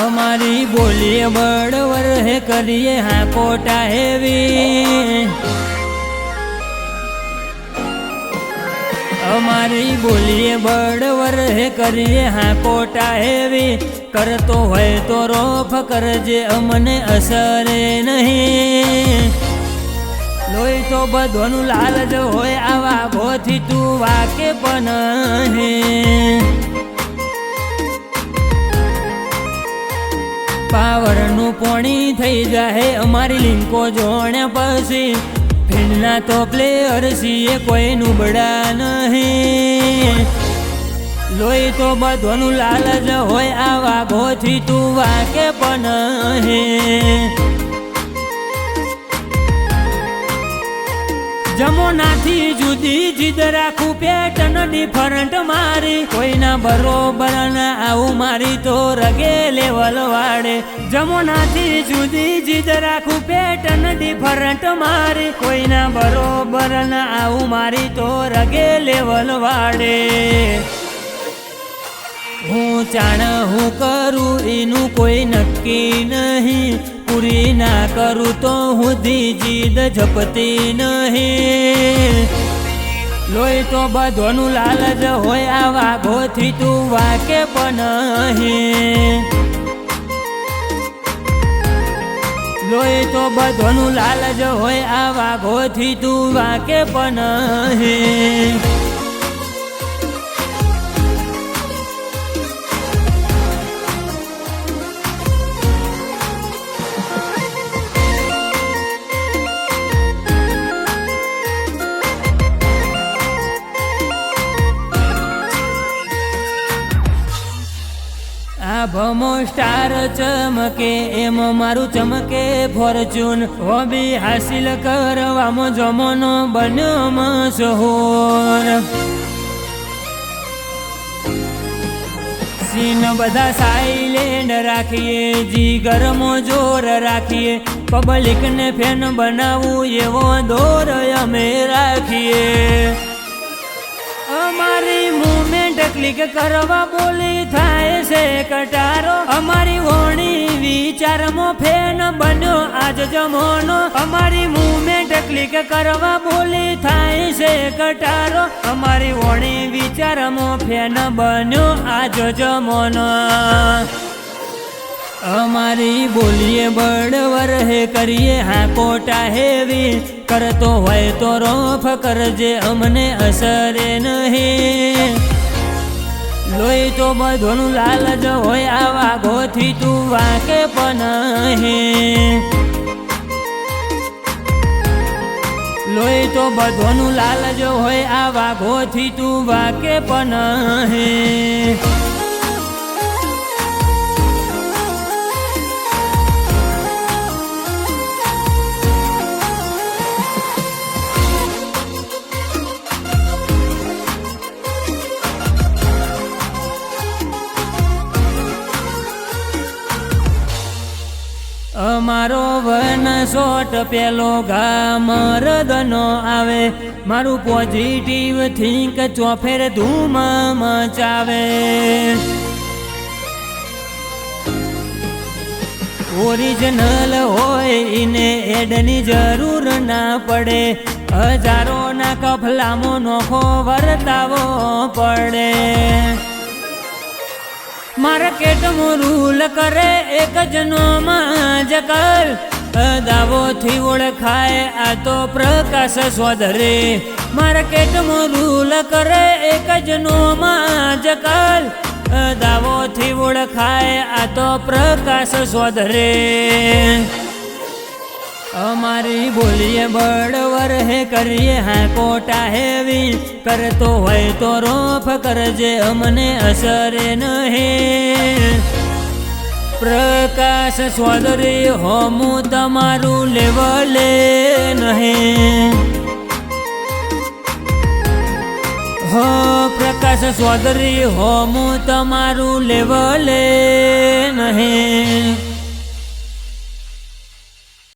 અમારી બોલીએ બળવર હે કરીએ હા કોટા હેવી અમારી બોલીએ બળવર હે કરીએ હા કોટા હેવી કરતો હોય તો રોફ કરજે અમને અસરે નહીં લોહી તો બધોનું લાલચ હોય આવા ગોથી તું વાકે પણ હે પાવરનું પોણી થઈ જાય અમારી લિંકો જોણ્યા પછી ફિલ્ડના તો પ્લેયર છીએ કોઈનું બડા નહીં લોહી તો બધોનું લાલચ હોય આવા ગોથી તું વાકે પણ હે જમોનાથી જુદી જીદ રાખું પેટર્ન ડિફરન્ટ મારી કોઈના બરોબર ના આવું મારી તો રગે લેવલ વાળે જમોનાથી જુદી જીદ રાખું પેટર્ન ડિફરન્ટ મારી કોઈના બરોબર ના આવું મારી તો રગે લેવલ વાળે હું જાણ હું કરું એનું કોઈ નક્કી નહીં પૂરી ના કરું તો હું જીદ ઝપતી નહીં લોહી તો બધોનું લાલચ હોય આવા ગોથી તું વાકે પણ નહીં લોહી તો બધોનું લાલચ હોય આવા ગોથી તું વાકે પણ નહીં ભમો સ્ટાર ચમકે એમ મારું ચમકે ફોર્ચ્યુન હોબી હાસિલ કરવામાં જમોનો બન્યો મશહૂર સીન બધા સાઇલેન્ટ રાખીએ જીગરમો જોર રાખીએ પબ્લિકને ફેન બનાવવું એવો દોર અમે રાખીએ અમારી મુમેન્ટ ક્લિક કરવા બોલી થાય છે કટારો અમારી વોણી વિચારમાં ફેન બન્યો આજ જમોનો અમારી મુમેન્ટ ક્લિક કરવા બોલી થાય છે કટારો અમારી વોણી વિચારમાં ફેન બન્યો આજ જમોનો અમારી બોલીએ બળવર હે કરીએ હા કોટા હેવી કરતો હોય તો રોફ કરજે અમને અસરે નહીં લોહી તો બધોનું લાલચ હોય આવા ગોથી તું વાકે પણ નહીં લોહી તો બધોનું લાલચ હોય આવા ગોથી તું વાકે પણ નહીં અમારો વનસોટ પેલો ગામ રદનો આવે મારું પોઝિટિવ થિંક ચોફેર ધૂમ મચાવે ઓરિજિનલ હોય એને એડની જરૂર ના પડે હજારોના કફલામો નોખો વર્તાવો પડે માર્કેટમાં રૂલ કરે એક જનોમાં જ કર દાવોથી ઓળખાય આ તો પ્રકાશ સોધરે માર્કેટમાં રૂલ કરે એક જનોમાં જ કર દાવોથી ઓળખાય આ તો પ્રકાશ સોધરે અમારી બોલીએ બળવર હે કરીએ હા કોટા હેવી કરતો હોય તો રોફ કરજે અમને અસરે નહીં પ્રકાશ સોદરી હોમું તમારું લેવલે નહીં હો પ્રકાશ સોદરી હોમું તમારું લેવલે